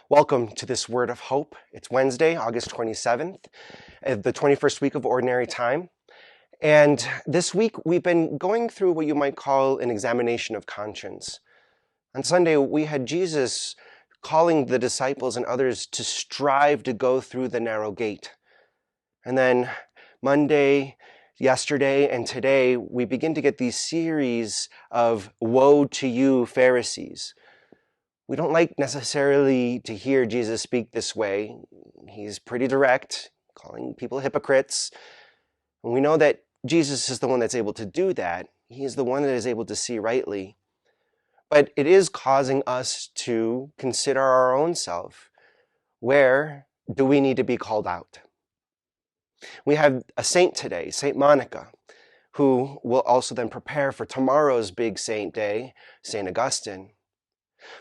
Welcome to this Word of Hope. It's Wednesday, August 27th, the 21st week of Ordinary Time. And this week we've been going through what you might call an examination of conscience. On Sunday, we had Jesus calling the disciples and others to strive to go through the narrow gate. And then Monday, yesterday, and today, we begin to get these series of woe to you, Pharisees. We don't like necessarily to hear Jesus speak this way. He's pretty direct, calling people hypocrites. And we know that Jesus is the one that's able to do that. He's the one that is able to see rightly. But it is causing us to consider our own self. Where do we need to be called out? We have a saint today, Saint Monica, who will also then prepare for tomorrow's big saint day, Saint Augustine.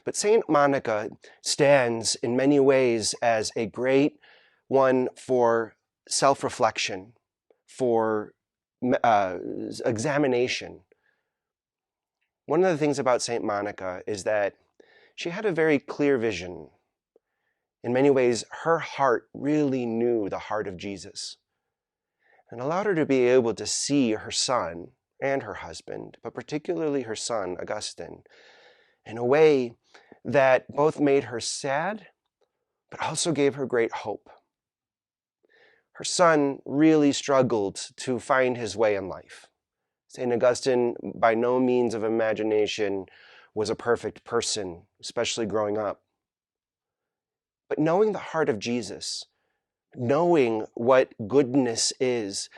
But Saint Monica stands in many ways as a great one for self-reflection, for examination. One of the things about Saint Monica is that she had a very clear vision. In many ways, her heart really knew the heart of Jesus and allowed her to be able to see her son and her husband, but particularly her son, Augustine, in a way that both made her sad, but also gave her great hope. Her son really struggled to find his way in life. St. Augustine, by no means of imagination, was a perfect person, especially growing up. But knowing the heart of Jesus, knowing what goodness is,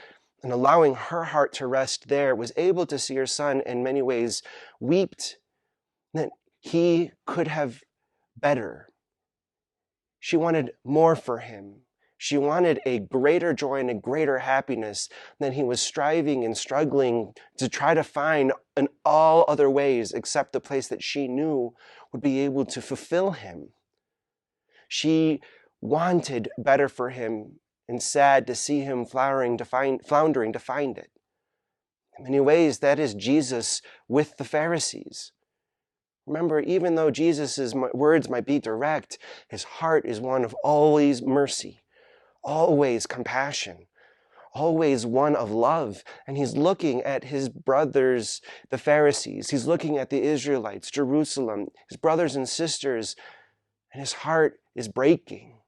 and allowing her heart to rest there, was able to see her son in many ways wept that he could have better. She wanted more for him. She wanted a greater joy and a greater happiness than he was striving and struggling to try to find in all other ways except the place that she knew would be able to fulfill him. She wanted better for him and sad to see him floundering to find it. In many ways, that is Jesus with the Pharisees. Remember, even though Jesus' words might be direct, his heart is one of always mercy, always compassion, always one of love. And he's looking at his brothers, the Pharisees. He's looking at the Israelites, Jerusalem, his brothers and sisters, and his heart is breaking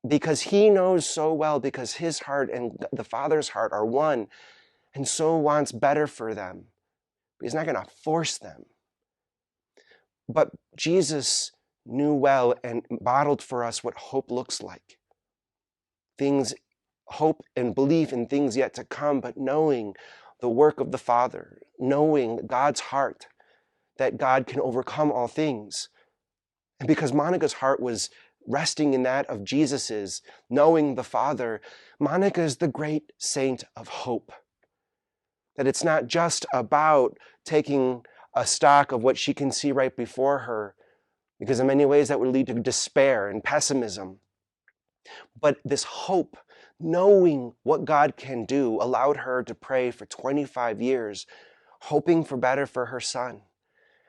because he knows so well, because his heart and the Father's heart are one, and so wants better for them. He's not going to force them. But Jesus knew well and modeled for us what hope looks like. Hope and belief in things yet to come, but knowing the work of the Father, knowing God's heart, that God can overcome all things. And because Monica's heart was resting in that of Jesus's, knowing the Father, Monica is the great saint of hope. That it's not just about taking a stock of what she can see right before her, because in many ways that would lead to despair and pessimism. But this hope, knowing what God can do, allowed her to pray for 25 years, hoping for better for her son,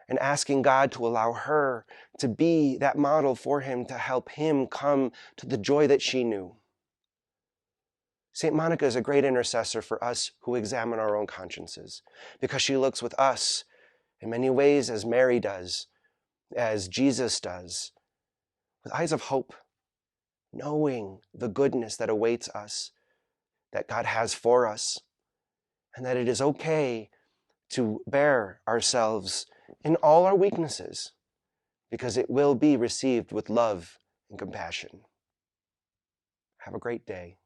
and asking God to allow her to be that model for him, to help him come to the joy that she knew. St. Monica is a great intercessor for us who examine our own consciences, because she looks with us in many ways as Mary does, as Jesus does, with eyes of hope, knowing the goodness that awaits us, that God has for us, and that it is okay to bear ourselves in all our weaknesses, because it will be received with love and compassion. Have a great day.